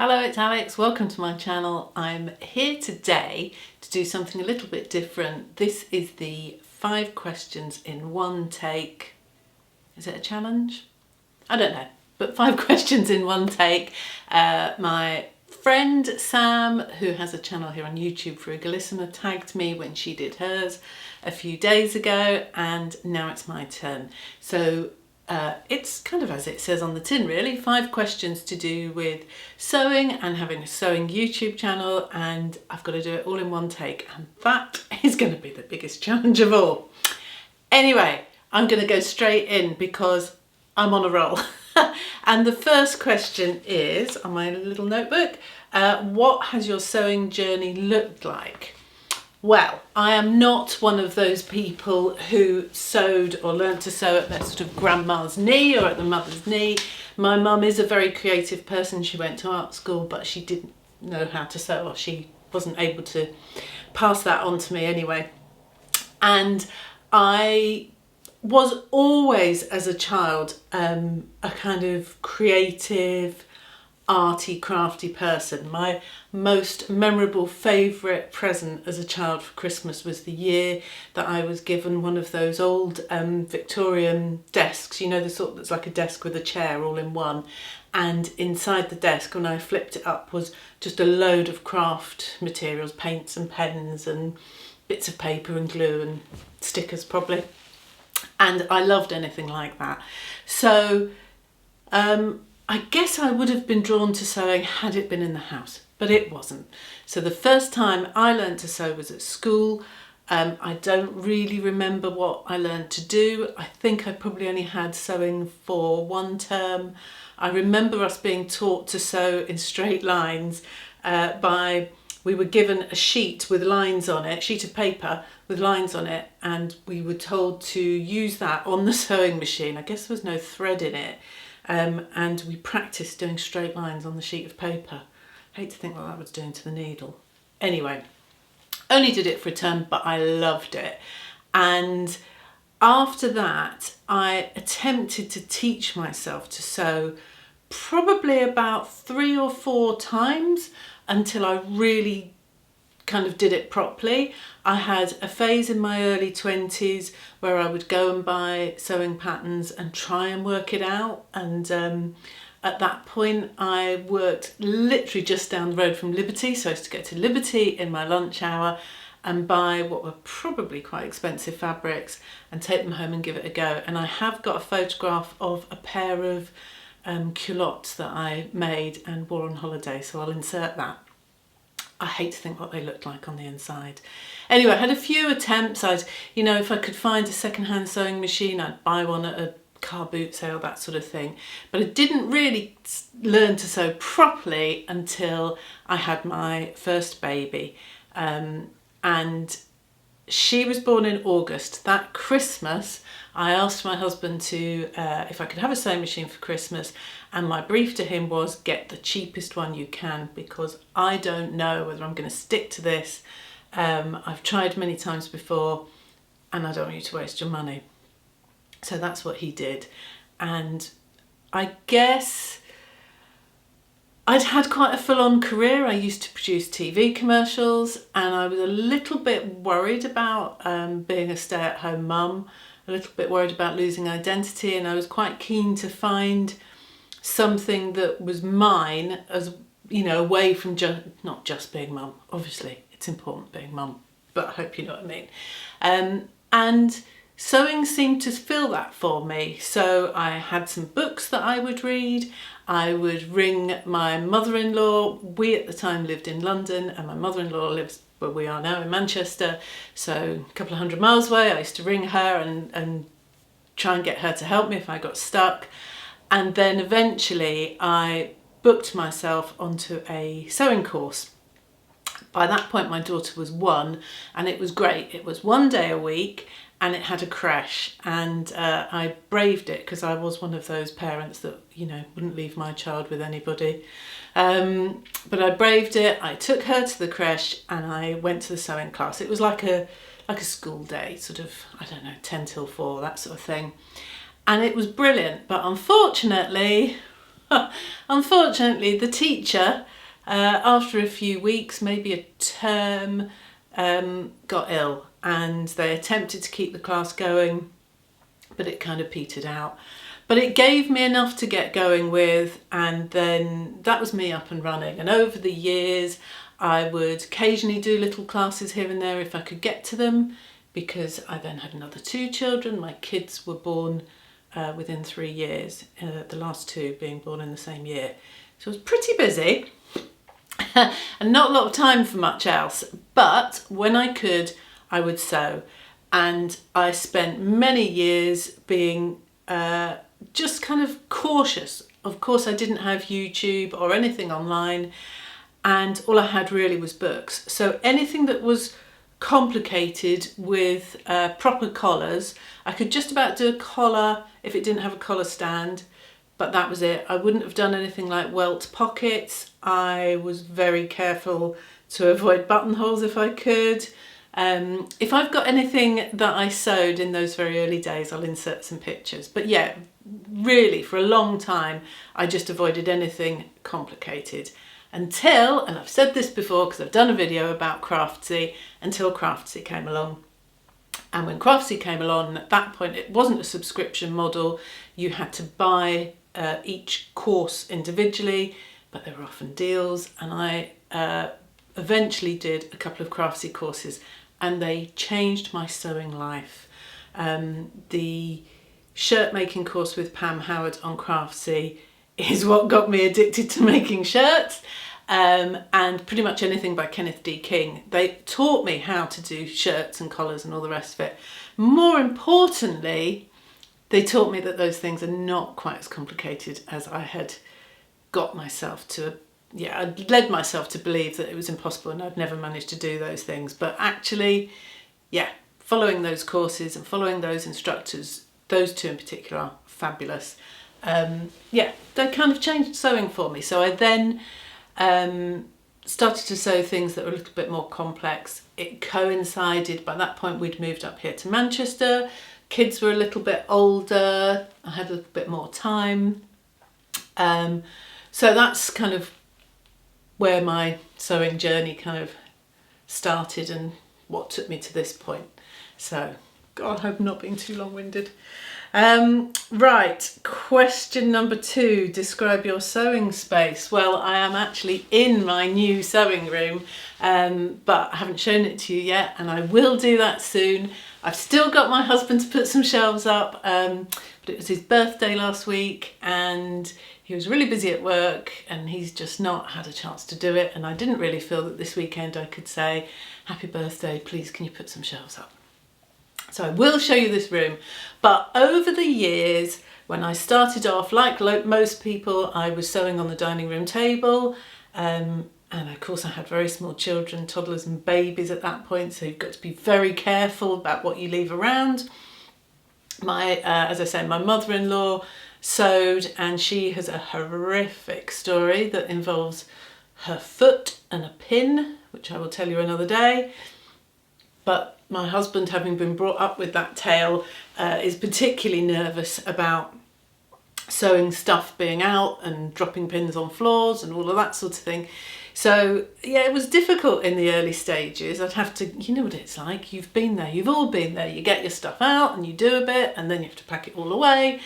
Hello, it's Alex. Welcome to my channel. I'm here today to do something a little bit different. This is the 5 questions in one take. Is it a challenge? I don't know, but 5 questions in one take. My friend Sam, who has a channel here on YouTube, Frugalissima, tagged me when she did hers a few days ago, and now it's my turn. So it's kind of as it says on the tin, really. 5 questions to do with sewing and having a sewing YouTube channel, and I've got to do it all in one take, and that is going to be the biggest challenge of all. Anyway, I'm going to go straight in because I'm on a roll. And the first question is, on my little notebook, what has your sewing journey looked like? Well, I am not one of those people who sewed or learnt to sew at their sort of grandma's knee or at the mother's knee. My mum is a very creative person. She went to art school, but she didn't know how to sew, or she wasn't able to pass that on to me anyway. And I was always, as a child, a kind of creative, arty, crafty person. My most memorable favourite present as a child for Christmas was the year that I was given one of those old Victorian desks, you know, the sort that's like a desk with a chair all in one, and inside the desk, when I flipped it up, was just a load of craft materials, paints and pens and bits of paper and glue and stickers probably, and I loved anything like that. So I guess I would have been drawn to sewing had it been in the house, but it wasn't. So the first time I learned to sew was at school. I don't really remember what I learned to do. I think I probably only had sewing for 1 term. I remember us being taught to sew in straight lines we were given a sheet with lines on it, sheet of paper with lines on it, and we were told to use that on the sewing machine. I guess there was no thread in it. And we practiced doing straight lines on the sheet of paper. I hate to think what that was doing to the needle. Anyway, only did it for a term, but I loved it. And after that, I attempted to teach myself to sew probably about 3 or 4 times until I really kind of did it properly. I had a phase in my early 20s where I would go and buy sewing patterns and try and work it out, and at that point I worked literally just down the road from Liberty, so I used to go to Liberty in my lunch hour and buy what were probably quite expensive fabrics and take them home and give it a go. And I have got a photograph of a pair of culottes that I made and wore on holiday, so I'll insert that. I hate to think what they looked like on the inside. Anyway, I had a few attempts. If I could find a second-hand sewing machine, I'd buy one at a car boot sale, that sort of thing. But I didn't really learn to sew properly until I had my first baby. And she was born in August. That Christmas, I asked my husband to if I could have a sewing machine for Christmas, and my brief to him was get the cheapest one you can, because I don't know whether I'm going to stick to this. I've tried many times before and I don't want you to waste your money. So that's what he did. And I guess I'd had quite a full-on career. I used to produce TV commercials, and I was a little bit worried about being a stay-at-home mum, a little bit worried about losing identity, and I was quite keen to find something that was mine, as you know, away from not just being mum. Obviously it's important being mum, but I hope you know what I mean. And sewing seemed to fill that for me. So I had some books that I would read. I would ring my mother-in-law. We at the time lived in London, and my mother-in-law lives where we are now in Manchester, so a couple of 100 miles away. I used to ring her and try and get her to help me if I got stuck. And then eventually I booked myself onto a sewing course. By that point my daughter was 1, and it was great. It was 1 day a week, and it had a creche, and I braved it because I was one of those parents that, you know, wouldn't leave my child with anybody. But I braved it. I took her to the creche and I went to the sewing class. It was like a school day, sort of, I don't know, 10 till 4, that sort of thing. And it was brilliant, but unfortunately Unfortunately, the teacher, after a few weeks, maybe a term, got ill, and they attempted to keep the class going, but it kind of petered out. But it gave me enough to get going with, and then that was me up and running. And over the years, I would occasionally do little classes here and there if I could get to them, because I then had another 2 children. My kids were born within 3 years, the last 2 being born in the same year. So I was pretty busy and not a lot of time for much else. But when I could, I would sew. And I spent many years being just kind of cautious. Of course, I didn't have YouTube or anything online, and all I had really was books. So anything that was complicated with proper collars, I could just about do a collar if it didn't have a collar stand, but that was it. I wouldn't have done anything like welt pockets. I was very careful to avoid buttonholes if I could. If I've got anything that I sewed in those very early days, I'll insert some pictures. But yeah, really for a long time, I just avoided anything complicated until, and I've said this before because I've done a video about Craftsy, until Craftsy came along. And when Craftsy came along, at that point, it wasn't a subscription model. You had to buy each course individually, but there were often deals. And I eventually did a couple of Craftsy courses, and they changed my sewing life. The shirt making course with Pam Howard on Craftsy is what got me addicted to making shirts, and pretty much anything by Kenneth D. King. They taught me how to do shirts and collars and all the rest of it. More importantly, they taught me that those things are not quite as complicated as I had got myself to. Yeah, I'd led myself to believe that it was impossible and I'd never managed to do those things. But actually, yeah, following those courses and following those instructors, those 2 in particular are fabulous. Yeah, they kind of changed sewing for me. So I then started to sew things that were a little bit more complex. It coincided, by that point we'd moved up here to Manchester. Kids were a little bit older. I had a little bit more time. So that's kind of where my sewing journey kind of started and what took me to this point. So, God, I hope I'm not being too long-winded. Right, question number 2, describe your sewing space. Well, I am actually in my new sewing room, but I haven't shown it to you yet, and I will do that soon. I've still got my husband to put some shelves up, but it was his birthday last week, and he was really busy at work, and he's just not had a chance to do it, and I didn't really feel that this weekend I could say, happy birthday, please can you put some shelves up? So I will show you this room. But over the years, when I started off, like most people, I was sewing on the dining room table, and of course I had very small children, toddlers and babies at that point, so you've got to be very careful about what you leave around. As I say, my mother-in-law sewed, and she has a horrific story that involves her foot and a pin, which I will tell you another day. But my husband, having been brought up with that tale, is particularly nervous about sewing stuff being out and dropping pins on floors and all of that sort of thing. So yeah, it was difficult in the early stages. I'd have to, you know what it's like, you've been there, you've all been there. You get your stuff out and you do a bit and then you have to pack it all away.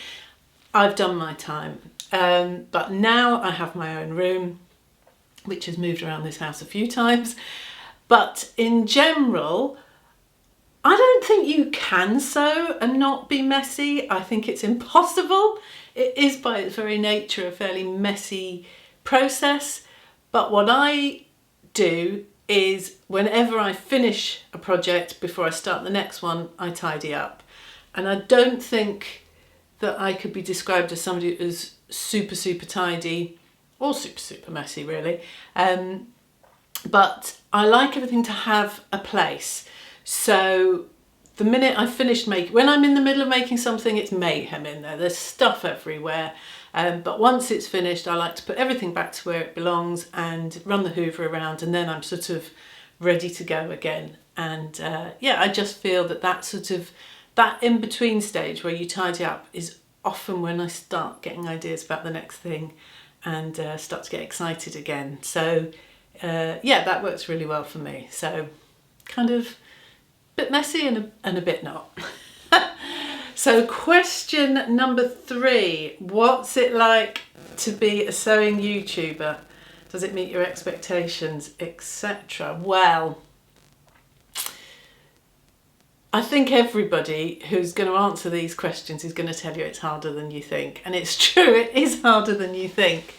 I've done my time. But now I have my own room, which has moved around this house a few times. But in general, I don't think you can sew and not be messy. I think it's impossible. It is by its very nature a fairly messy process. But what I do is whenever I finish a project, before I start the next one, I tidy up. And I don't think that I could be described as somebody who's super, super tidy or super, super messy really. But I like everything to have a place. So the minute I finished when I'm in the middle of making something, it's mayhem in there. There's stuff everywhere. But once it's finished, I like to put everything back to where it belongs and run the Hoover around, and then I'm sort of ready to go again. And yeah, I just feel that that in-between stage where you tidy up is often when I start getting ideas about the next thing and start to get excited again. So yeah, that works really well for me. So kind of a bit messy and a bit not. So question number 3, what's it like to be a sewing YouTuber? Does it meet your expectations, etc.? Well, I think everybody who's going to answer these questions is going to tell you it's harder than you think. And it's true, it is harder than you think.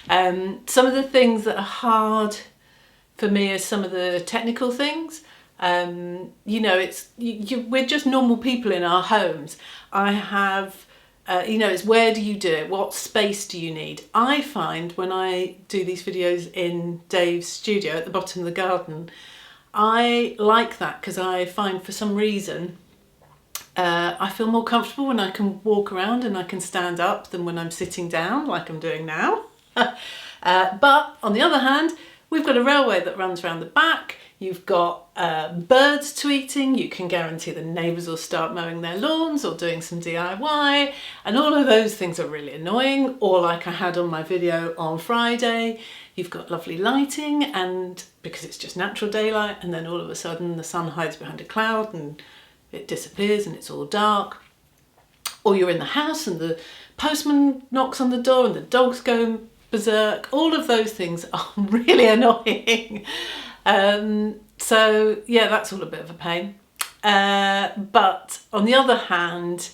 Some of the things that are hard for me are some of the technical things. You know, we're just normal people in our homes. I have, you know, it's where do you do it? What space do you need? I find when I do these videos in Dave's studio at the bottom of the garden, I like that because I find for some reason I feel more comfortable when I can walk around and I can stand up than when I'm sitting down like I'm doing now. But on the other hand, we've got a railway that runs around the back. You've got birds tweeting. You can guarantee the neighbours will start mowing their lawns or doing some DIY. And all of those things are really annoying. Or like I had on my video on Friday, you've got lovely lighting and because it's just natural daylight, and then all of a sudden the sun hides behind a cloud and it disappears and it's all dark. Or you're in the house and the postman knocks on the door and the dog's going berserk. All of those things are really annoying. So yeah, that's all a bit of a pain. But on the other hand,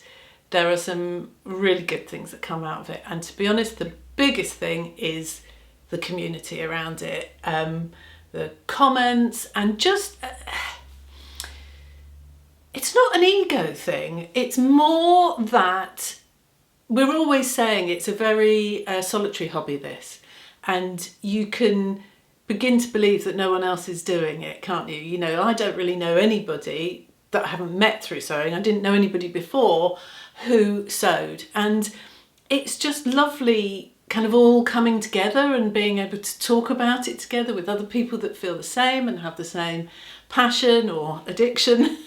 there are some really good things that come out of it. And to be honest, the biggest thing is the community around it, the comments, and just it's not an ego thing. It's more that we're always saying it's a very solitary hobby, this, and you can begin to believe that no one else is doing it, can't you? You know, I don't really know anybody that I haven't met through sewing. I didn't know anybody before who sewed, and it's just lovely kind of all coming together and being able to talk about it together with other people that feel the same and have the same passion or addiction.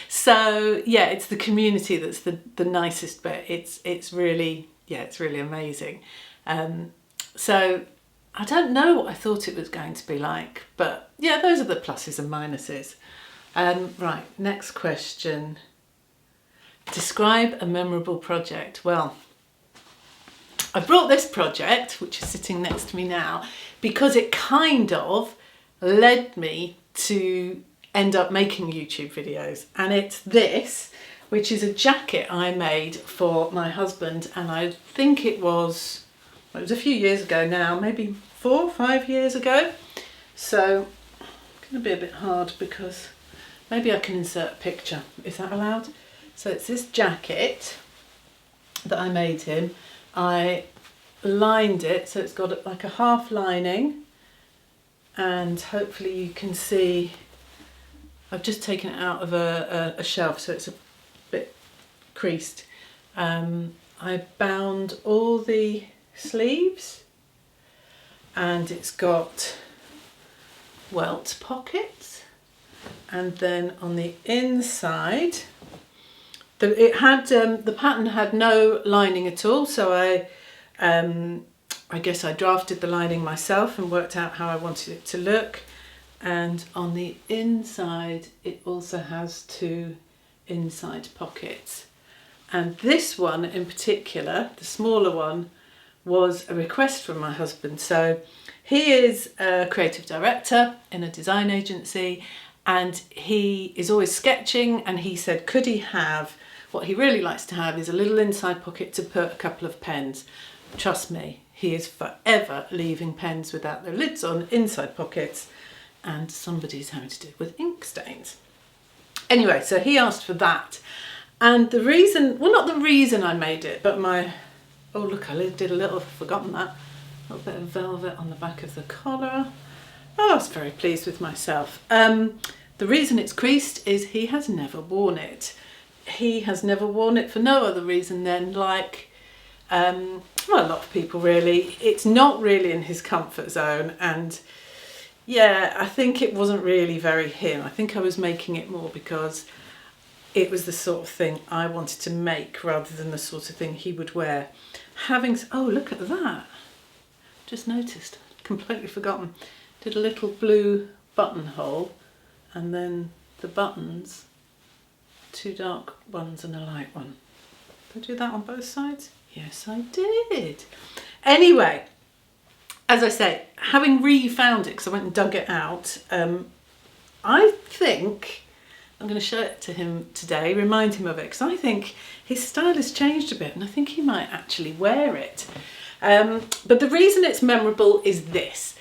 So yeah, it's the community that's the nicest bit. It's really, yeah, it's really amazing. So I don't know what I thought it was going to be like, but yeah, those are the pluses and minuses. Right, next question. Describe a memorable project. Well, I brought this project, which is sitting next to me now, because it kind of led me to end up making YouTube videos. And it's this, which is a jacket I made for my husband. And I think it was a few years ago now, maybe 4 or 5 years ago. So it's going to be a bit hard because maybe I can insert a picture. Is that allowed? So it's this jacket that I made him. I lined it, so it's got like a half lining, and hopefully you can see I've just taken it out of a shelf, so it's a bit creased. I bound all the sleeves, and it's got welt pockets, and then on the inside the pattern had no lining at all, so I guess I drafted the lining myself and worked out how I wanted it to look. And on the inside it also has 2 inside pockets, and this one in particular, the smaller one, was a request from my husband. So he is a creative director in a design agency, and he is always sketching, and he said could he have, what he really likes to have is a little inside pocket to put a couple of pens. Trust me, he is forever leaving pens without their lids on, inside pockets, and somebody's having to do with ink stains. Anyway, so he asked for that, and the reason, well, not the reason I made it, but oh look, I did a little, forgotten that, a little bit of velvet on the back of the collar. Oh, I was very pleased with myself. The reason it's creased is he has never worn it. He has never worn it for no other reason than, like, well, a lot of people really, it's not really in his comfort zone, and yeah, I think it wasn't really very him. I think I was making it more because it was the sort of thing I wanted to make rather than the sort of thing he would wear. Oh, look at that. Just noticed, completely forgotten. Did a little blue buttonhole and then the buttons, 2 dark ones and a light one. Did I do that on both sides? Yes, I did. Anyway, as I say, having re-found it, because I went and dug it out, I think I'm going to show it to him today, remind him of it, because I think his style has changed a bit and I think he might actually wear it. But the reason it's memorable is this.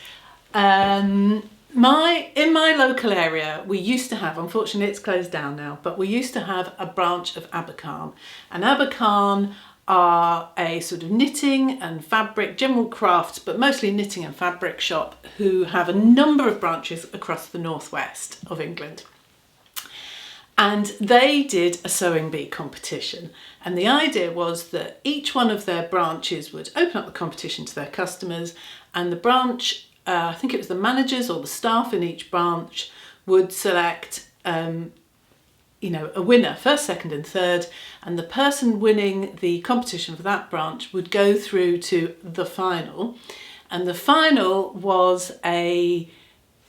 In my local area, we used to have, unfortunately it's closed down now, but we used to have a branch of Abercarn. And Abercarn are a sort of knitting and fabric, general crafts, but mostly knitting and fabric shop who have a number of branches across the northwest of England. And they did a sewing bee competition. And the idea was that each one of their branches would open up the competition to their customers, and the branch, I think it was the managers or the staff in each branch, would select a winner, first, second and third, and the person winning the competition for that branch would go through to the final. And the final was a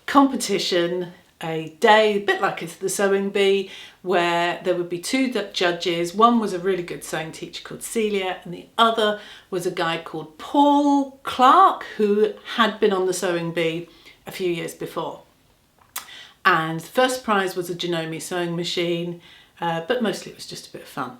competition, a day, a bit like the sewing bee, where there would be 2 judges. One was a really good sewing teacher called Celia, and the other was a guy called Paul Clark, who had been on the sewing bee a few years before. And the first prize was a Janome sewing machine, but mostly it was just a bit of fun.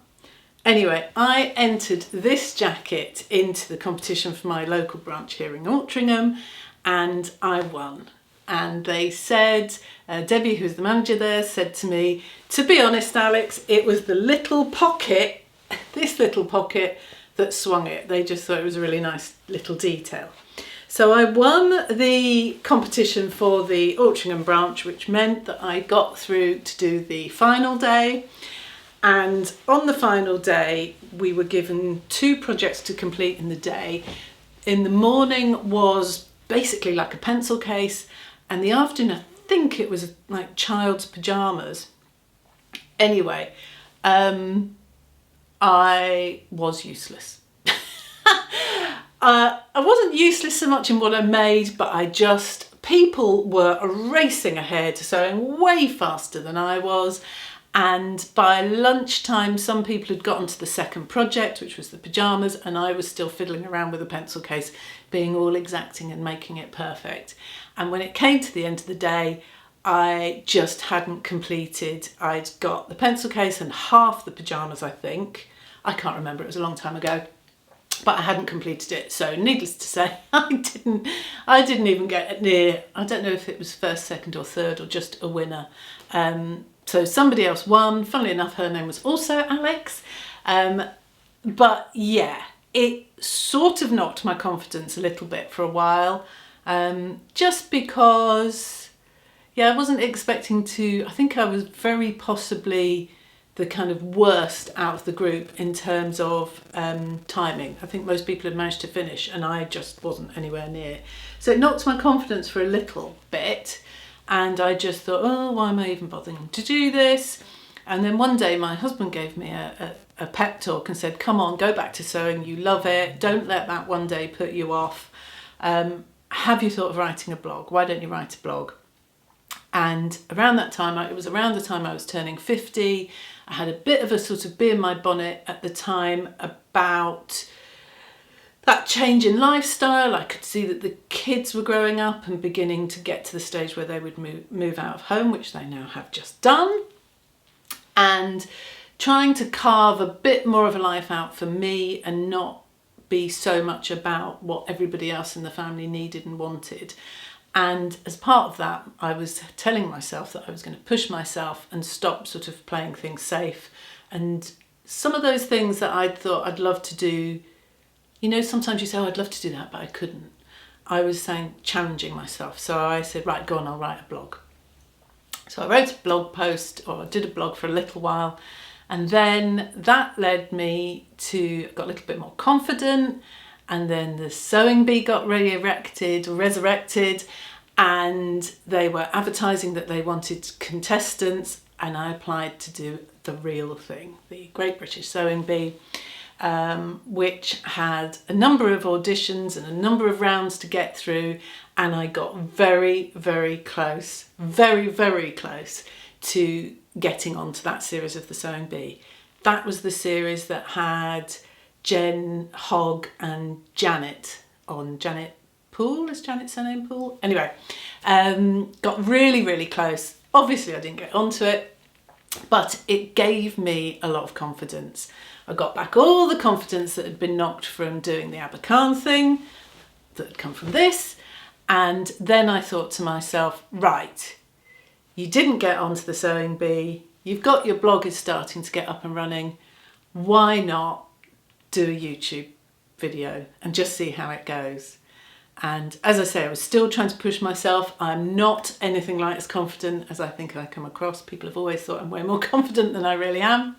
Anyway, I entered this jacket into the competition for my local branch here in Altrincham, and I won. And they said, Debbie, who's the manager there, said to me, to be honest, Alex, it was the little pocket, this little pocket, that swung it. They just thought it was a really nice little detail. So I won the competition for the Altrincham branch, which meant that I got through to do the final day. And on the final day, we were given 2 projects to complete in the day. In the morning was basically like a pencil case, and the afternoon, I think it was like child's pyjamas. Anyway, I was useless. I wasn't useless so much in what I made, but people were racing ahead, sewing way faster than I was. And by lunchtime, some people had gotten to the second project, which was the pyjamas, and I was still fiddling around with a pencil case, being all exacting and making it perfect. And when it came to the end of the day, I just hadn't completed. I'd got the pencil case and half the pyjamas, I think. I can't remember, it was a long time ago. But I hadn't completed it, so needless to say, I didn't even get near. I don't know if it was first, second or third or just a winner. So somebody else won. Funnily enough, her name was also Alex. But yeah, it sort of knocked my confidence a little bit for a while, just because, I wasn't expecting to. I think I was very possibly the kind of worst out of the group in terms of timing. I think most people had managed to finish and I just wasn't anywhere near. So it knocked my confidence for a little bit, and I just thought, oh, why am I even bothering to do this? And then one day my husband gave me a pep talk and said, come on, go back to sewing, you love it, don't let that one day put you off. Have you thought of writing a blog? Why don't you write a blog? And around that time, it was around the time I was turning 50, I had a bit of a sort of bee in my bonnet at the time about that change in lifestyle. I could see that the kids were growing up and beginning to get to the stage where they would move out of home, which they now have just done. And trying to carve a bit more of a life out for me and not be so much about what everybody else in the family needed and wanted. And as part of that, I was telling myself that I was going to push myself and stop sort of playing things safe. And some of those things that I'd thought I'd love to do, sometimes you say, oh, I'd love to do that, but I couldn't. I was saying, challenging myself. So I said, right, go on, I'll write a blog. So I wrote a blog post, or I did a blog for a little while. And then that led me to, got a little bit more confident. And then the sewing bee got resurrected, and they were advertising that they wanted contestants, and I applied to do the real thing, the Great British Sewing Bee, which had a number of auditions and a number of rounds to get through, and I got very, very close, very, very close to getting onto that series of the Sewing Bee. That was the series that had Jen Hogg and Janet on. Janet Poole, is Janet's surname Poole? Anyway, got really, really close. Obviously I didn't get onto it, but it gave me a lot of confidence. I got back all the confidence that had been knocked from doing the Abercarn thing, that had come from this. And then I thought to myself, right, you didn't get onto the Sewing Bee, you've got your blog is starting to get up and running, why not do a YouTube video and just see how it goes? And as I say, I was still trying to push myself. I'm not anything like as confident as I think I come across. People have always thought I'm way more confident than I really am.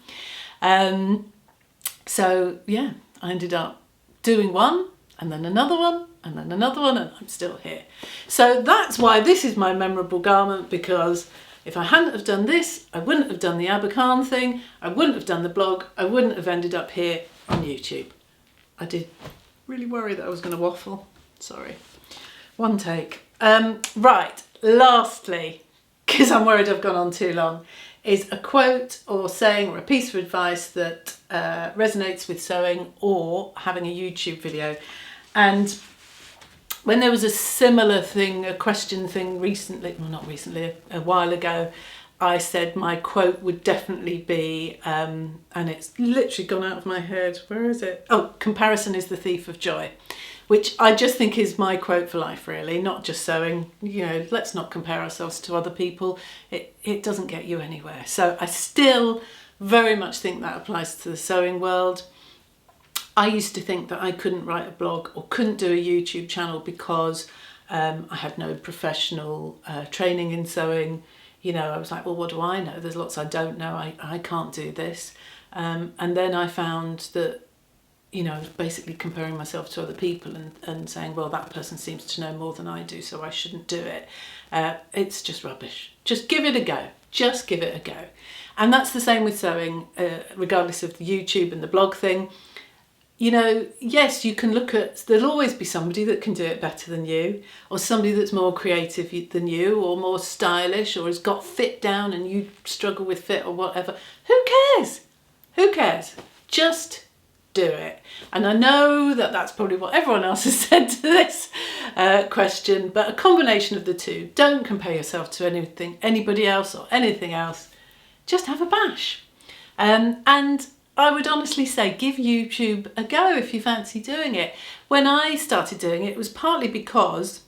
So yeah, I ended up doing one and then another one and then another one, and I'm still here. So that's why this is my memorable garment, because if I hadn't have done this, I wouldn't have done the Abercarn thing, I wouldn't have done the blog, I wouldn't have ended up here on YouTube. I did really worry that I was going to waffle. Sorry. One take. Right, lastly, because I'm worried I've gone on too long, is a quote or saying or a piece of advice that resonates with sewing or having a YouTube video. And when there was a similar thing, a question thing recently, well not recently, a while ago, I said my quote would definitely be, and it's literally gone out of my head, where is it? Oh, comparison is the thief of joy, which I just think is my quote for life really, not just sewing. You know, let's not compare ourselves to other people. It doesn't get you anywhere. So I still very much think that applies to the sewing world. I used to think that I couldn't write a blog or couldn't do a YouTube channel because I had no professional training in sewing. You know, I was like, well, what do I know? There's lots I don't know. I can't do this. And then I found that, you know, I was basically comparing myself to other people and saying, well, that person seems to know more than I do, so I shouldn't do it. It's just rubbish. Just give it a go. Just give it a go. And that's the same with sewing, regardless of the YouTube and the blog thing. You know, yes, you can look at, there'll always be somebody that can do it better than you, or somebody that's more creative than you, or more stylish, or has got fit down and you struggle with fit or whatever. Who cares? Who cares? Just do it. And I know that that's probably what everyone else has said to this question, but a combination of the two. Don't compare yourself to anybody else or anything else. Just have a bash. And I would honestly say give YouTube a go if you fancy doing it. When I started doing it, it was partly because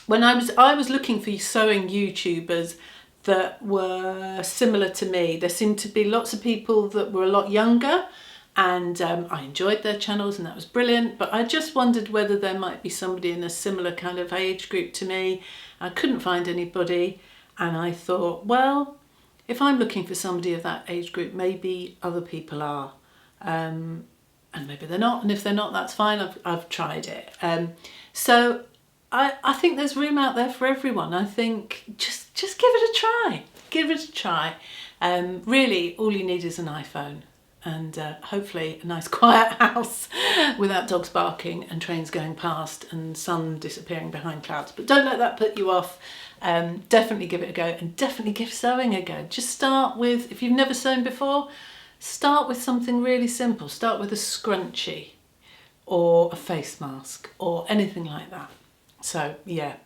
when I was looking for sewing YouTubers that were similar to me. There seemed to be lots of people that were a lot younger, and I enjoyed their channels and that was brilliant, but I just wondered whether there might be somebody in a similar kind of age group to me. I couldn't find anybody, and I thought, well, if I'm looking for somebody of that age group, maybe other people are, and maybe they're not, and if they're not, that's fine. I've tried it. So I think there's room out there for everyone. I think just give it a try. Give it a try. Really, all you need is an iPhone and hopefully a nice quiet house without dogs barking and trains going past and sun disappearing behind clouds. But don't let that put you off. Definitely give it a go, and definitely give sewing a go. Just start with, if you've never sewn before, start with something really simple. Start with a scrunchie or a face mask or anything like that. So yeah,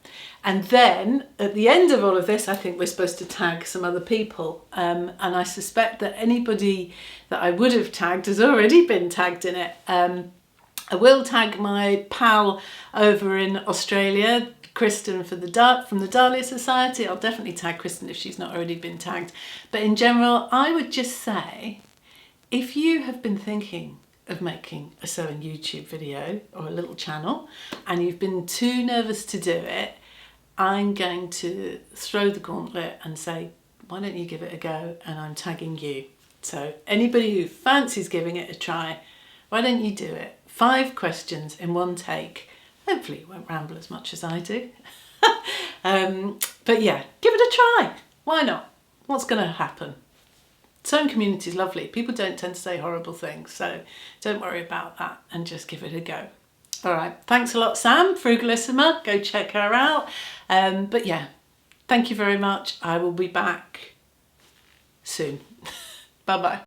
and then at the end of all of this, I think we're supposed to tag some other people, and I suspect that anybody that I would have tagged has already been tagged in it. I will tag my pal over in Australia, Kristen, from the Dahlia Society. I'll definitely tag Kristen if she's not already been tagged. But in general, I would just say, if you have been thinking of making a sewing YouTube video or a little channel and you've been too nervous to do it, I'm going to throw the gauntlet and say, why don't you give it a go? And I'm tagging you. So anybody who fancies giving it a try, why don't you do it? 5 questions in one take. Hopefully you won't ramble as much as I do. But yeah, give it a try. Why not? What's going to happen? Sewing community is lovely. People don't tend to say horrible things, so don't worry about that and just give it a go. All right, thanks a lot, Sam, Frugalissima. Go check her out. But yeah, thank you very much. I will be back soon. Bye-bye.